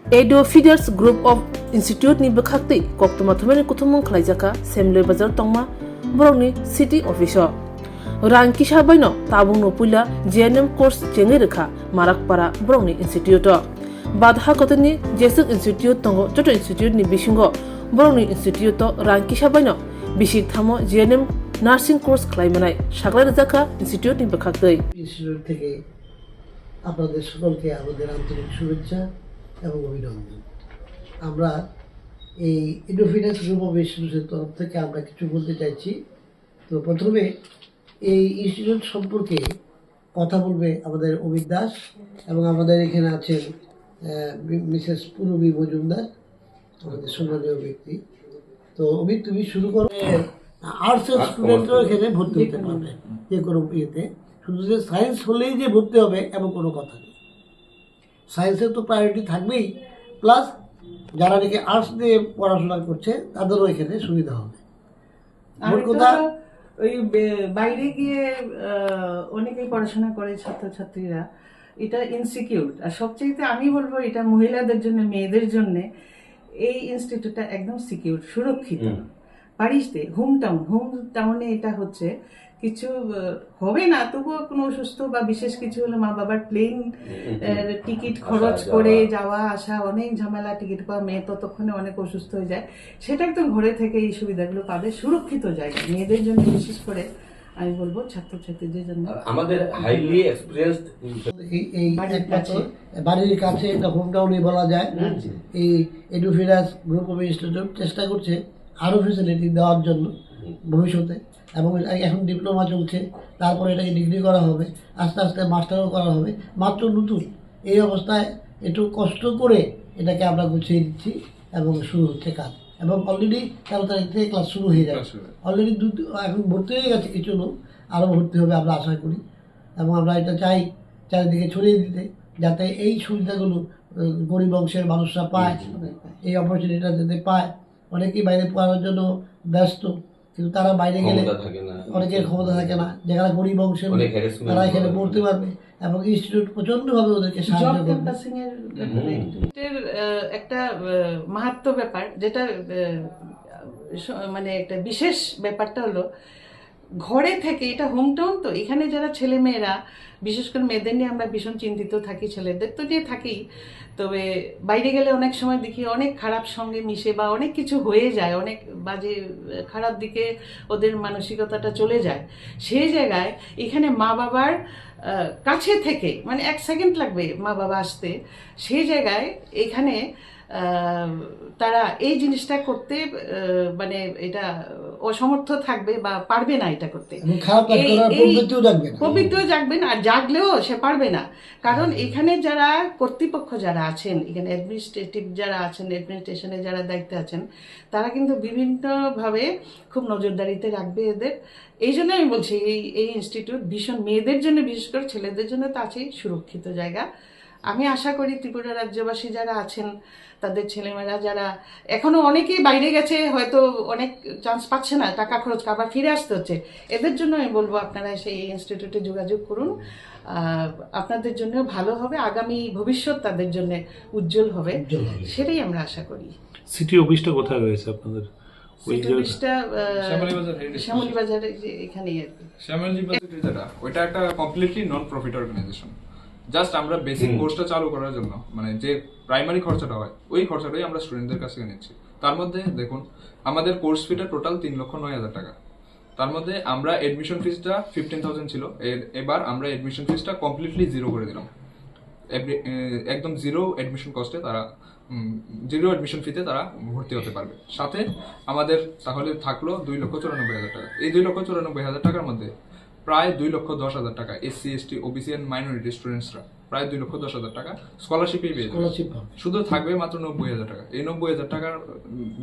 Edo Feeders Group of Institute ni bekhakti koktuma thomeni kuthumung khlaijaka Semle Bazar tongma borokni city office rang kisa baino tabung no puila JNM course chengi rekha marakpara borokni institute badha kotoni jesuk institute tongo joto institute ni bisingo borokni institute rang kisa baino bisik thamo JNM nursing course khlaimanai sakla rejaka institute ni bekhakti institute থেকে আপনাদের সকলকে আমাদের আন্তরিক শুভেচ্ছা এবং অভিনন্দন। আমরা এই ইন্ডো ফিডার্স গ্রুপ অফ ইনস্টিটিউটের তরফ থেকে আমরা কিছু বলতে চাইছি। তো প্রথমে এই ইনস্টিটিউট সম্পর্কে কথা বলবে আমাদের অমিত দাস এবং আমাদের এখানে আছেন মিসেস পূরবী মজুমদার, আমাদের সম্মানীয় ব্যক্তি। তো অমিত, তুমি শুরু করো। আর্টসের স্টুডেন্টরাও এখানে ভর্তি হতে পারবে যে কোনো ইয়েতে, শুধু যে সায়েন্স হলেই যে ভর্তি হবে এমন কোনো কথা নেই। সায়েন্সের তো প্রায়োরিটি থাকবেই, প্লাস যারা নাকি আর্টস দিয়ে পড়াশোনা করছে তাদেরও এখানে সুবিধা হবে। মোট কথা ওই বাইরে গিয়ে অনেকেই পড়াশোনা করে ছাত্রছাত্রীরা, এটা ইনসিকিউর। আর সবচেয়ে আমি বলবো এটা মহিলাদের জন্য, মেয়েদের জন্য এই ইনস্টিটিউটটা একদম সিকিউর, সুরক্ষিত। বাড়িতে হোম টাউনে এটা হচ্ছে কিছু হবে না, তবুও কোনো অসুস্থ বা বিশেষ কিছু হলে মা বাবার প্লেন টিকিট খরচ করে যাওয়া আসা, অনেক ঝামেলা, টিকিট পাওয়া, মেয়ে ততক্ষণে অনেক অসুস্থ হয়ে যায়, সেটা একদম ঘরে থেকে এই সুবিধাগুলো পাবে। সুরক্ষিত জায়গা মেয়েদের জন্য, বিশেষ করে আমি বলবো ছাত্রছাত্রীদের জন্য। আমাদের হাইলি এক্সপিরিয়েন্সড এই বাড়ির কাছে এটা হোম টাউনে বলা যায়। এই এডু ফিডার্স গ্রুপ অফ ইনস্টিটিউট চেষ্টা করছে আরও ফেসিলিটি দেওয়ার জন্য ভবিষ্যতে, এবং এখন ডিপ্লোমা চলছে, তারপরে এটাকে ডিগ্রি করা হবে, আস্তে আস্তে মাস্টারও করা হবে। মাত্র নতুন এই অবস্থায় একটু কষ্ট করে এটাকে আমরা গুছিয়ে দিচ্ছি এবং শুরু হচ্ছে কাজ। এবং অলরেডি 13 তারিখ থেকে ক্লাস শুরু হয়ে যাচ্ছে। অলরেডি এখন ভর্তি হয়ে গেছে কিছু লোক, আরও ভর্তি হবে আমরা আশা করি। এবং আমরা এটা চাই চারিদিকে ছড়িয়ে দিতে, যাতে এই সুবিধাগুলো গরিব অংশের মানুষরা পায়, এই অপরচুনিটিটা যাতে পায়। অনেকেই বাইরে পড়ার জন্য ব্যস্ত, কিন্তু তারা বাইরে গেলে অনেকের ক্ষমতা থাকে না, যারা গরিব অংশের তারা এখানে পড়তে পারবে এবং ইনস্টিটিউট প্রচন্ডভাবে ওদেরকে সাহায্য করবে। একটা মাহাত্ম ব্যাপার, যেটা মানে একটা বিশেষ ব্যাপারটা হলো ঘরে থেকে, এটা হোম টাউন তো, এখানে যারা ছেলে মেয়েরা, বিশেষ করে মেয়েদের নিয়ে আমরা ভীষণ চিন্তিত থাকি, ছেলেদের তো নিয়ে থাকি, তবে বাইরে গেলে অনেক সময় দেখি অনেক খারাপ সঙ্গে মিশে বা অনেক কিছু হয়ে যায়, অনেক বাজে খারাপ দিকে ওদের মানসিকতাটা চলে যায়। সেই জায়গায় এখানে মা বাবার কাছে থেকে, মানে 1 সেকেন্ড লাগবে মা বাবা আসতে, সেই জায়গায় এখানে তারা এই জিনিসটা করতে মানে এটা অসমর্থ থাকবে বা পারবে না এটা করতে, প্রবৃত্তিও জাগবেন, আর জাগলেও সে পারবে না। কারণ এখানে যারা কর্তৃপক্ষ যারা আছেন, এখানে অ্যাডমিনিস্ট্রেটিভ যারা আছেন, অ্যাডমিনিস্ট্রেশনে যারা দায়িত্বে আছেন, তারা কিন্তু বিভিন্নভাবে খুব নজরদারিতে রাখবে এদের। এই জন্য আমি বলছি এই ইনস্টিটিউট ভীষণ মেয়েদের জন্য, বিশেষ করে ছেলেদের জন্য তো আছেই সুরক্ষিত জায়গা। আমি আশা করি ত্রিপুরা রাজ্যবাসী যারা আছেন, তাদের ছেলেমেয়েরা যারা এখনো অনেকেই বাইরে গেছে, হয়তো অনেক চান্স পাচ্ছে না, টাকা খরচ আবার ফিরে আসতে হচ্ছে, এদের জন্য আমি বলবো আপনারা সেই ইনস্টিটিউটে যোগাযোগ করুন। আপনাদের জন্য ভালো হবে, আগামী ভবিষ্যৎ তাদের জন্য উজ্জ্বল হবে, সেটাই আমরা আশা করি। সিটি অফিসটা কোথায় রয়েছে আপনাদের? শ্যামলী বাজারে, এখানেই আর কি। শ্যামলী বাজার যেটা, ওইটা একটা completely non profit organization. Just আমরা বেসিক কোর্সটা চালু করার জন্য, মানে যে প্রাইমারি খরচাটা হয়, ওই খরচাটাই আমরা স্টুডেন্টদের কাছ থেকে নিচ্ছি। তার মধ্যে দেখুন, আমাদের কোর্স ফিটা টোটাল 3,09,000 টাকা। তার মধ্যে আমরা এডমিশন ফিসটা 15,000 ছিল, এবার আমরা এডমিশন ফিসটা কমপ্লিটলি জিরো করে দিলাম। একদম জিরো এডমিশন কস্টে তারা, জিরো এডমিশন ফিতে তারা ভর্তি হতে পারবে। সাথে আমাদের তাহলে থাকলো 2,94,000 টাকা। এই 2,94,000 টাকার মধ্যে প্রায় 2,10,000 টাকা SC ST OBC and minority স্টুডেন্টসরা প্রায় 2,10,000 টাকা স্কলারশিপেই পেয়ে যাবে। শুধু থাকবে মাত্র 90,000 টাকা। এই 90,000 টাকার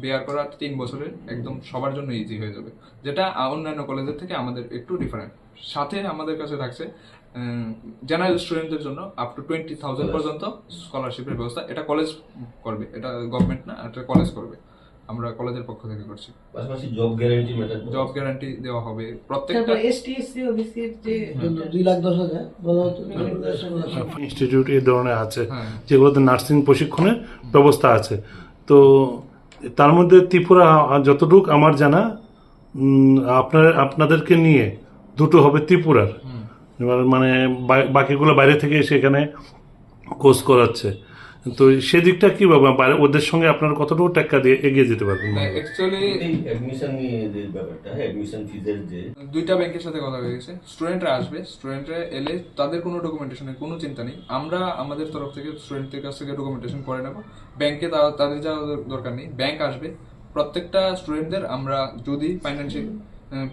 বেয়ার করা 3 বছরের একদম সবার জন্য ইজি হয়ে যাবে, যেটা অন্যান্য কলেজের থেকে আমাদের একটু ডিফারেন্ট। সাথে আমাদের কাছে থাকছে জেনারেল স্টুডেন্টদের জন্য আপ টু 20,000 পর্যন্ত স্কলারশিপের ব্যবস্থা। এটা কলেজ করবে, এটা গভর্নমেন্ট না, এটা কলেজ করবে। আমরা কলেজের পক্ষ থেকে করছি। পাশাপাশি job guarantee matter job guarantee দেওয়া হবে প্রত্যেকটা। তারপর এসটি এসসি ওবিসির যে 2,10,000 বলা হতো ইনস্টিটিউট এই ধরনের আছে হ্যাঁ। যেগুলোতে নার্সিং প্রশিক্ষণের ব্যবস্থা আছে। তো তার মধ্যে ত্রিপুরা যতটুকু আমার জানা আপনাদেরকে নিয়ে দুটো হবে ত্রিপুরার, এবার মানে বাকিগুলো বাইরে থেকে এসে এখানে কোর্স করাচ্ছে। তো সেদিকটা কি বাইরে ওদের সঙ্গে আপনার কতটুকু টাকা দিয়ে এগিয়ে যেতে পারবেন? অ্যাকচুয়ালি অ্যাডমিশন নিয়ে যে ব্যাপারটা, অ্যাডমিশন ফিজের যে দুইটা ব্যাংকের সাথে কথা হয়ে গেছে। স্টুডেন্টরা আসবে, স্টুডেন্টরা এলে তাদের কোনো ডকুমেন্টেশনের কোনো চিন্তা নেই, আমরা আমাদের তরফ থেকে স্টুডেন্টদের কাছ থেকে ডকুমেন্টেশন করে নেব। ব্যাংকে তাদের যাওয়ার দরকার নেই, ব্যাংক আসবে। প্রত্যেকটা স্টুডেন্টদের আমরা যদি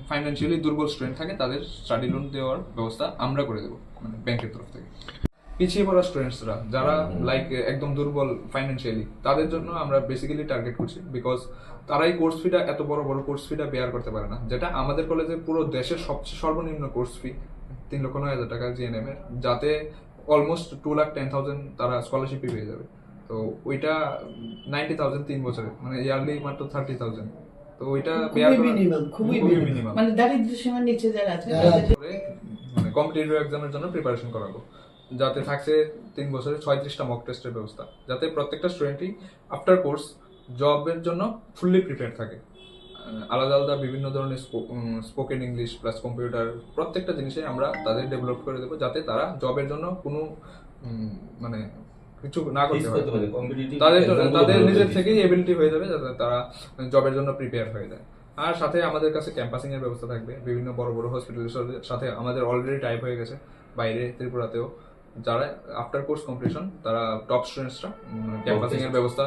ফাইন্যান্সিয়ালি দুর্বল স্টুডেন্ট থাকে তাদের স্টাডি লোন দেওয়ার ব্যবস্থা আমরা করে দেবো, মানে ব্যাংকের তরফ থেকে। পিছিয়ে পড়া স্টুডেন্টসরা যারা লাইক একদম দুর্বল ফাইন্যান্সিয়ালি, তাদের জন্য আমরা বেসিক্যালি টার্গেট করছি, বিকজ তারাই কোর্স ফিটা এত বড় বড় কোর্স ফিটা বেয়ার করতে পারে না, যেটা আমাদের কলেজে পুরো দেশের সবচেয়ে সর্বনিম্ন কোর্স ফি 3,09,000 টাকা জিএনএম এর, যাতে অলমোস্ট 2,10,000 তারা স্কলারশিপই পেয়ে যাবে। তো ওইটা 90,000 3 বছরে, মানে ইয়ারলি মাত্র 30,000। তো ওইটা বেয়ার করা খুবই মিনিমাম, মানে দারিদ্র্য সীমার নিচে যারা আছে মানে কম্পিটিটিভ এক্সামের জন্য প্রিপারেশন করাবো, যাতে থাকছে 3 বছরে 36টা মক টেস্টের ব্যবস্থা, যাতে প্রত্যেকটা স্টুডেন্টই আফটার কোর্স জবের জন্য ফুললি প্রিপেয়ার থাকে। আলাদা আলাদা বিভিন্ন ধরনের স্পোকেন ইংলিশ প্লাস কম্পিউটার প্রত্যেকটা জিনিসে আমরা তাদের ডেভেলপ করে দেবো, যাতে তারা জবের জন্য কোনো মানে কিছু না করতে হয়, তাদের নিজের থেকেই এবিলিটি হয়ে যাবে, যাতে তারা জবের জন্য প্রিপেয়ার হয়ে যায়। আর সাথে আমাদের কাছে ক্যাম্পাসিং এর ব্যবস্থা থাকবে, বিভিন্ন বড় বড় হসপিটালের সাথে আমাদের অলরেডি টাইপ হয়ে গেছে, বাইরে ত্রিপুরাতেও। যারা আফটার কোর্স কমপ্লিশন তারা টপ স্টুডেন্টসরা ক্যাম্পাসিং এর ব্যবস্থা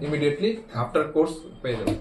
ইমিডিয়েটলি আফটার কোর্স পেয়ে যাবে।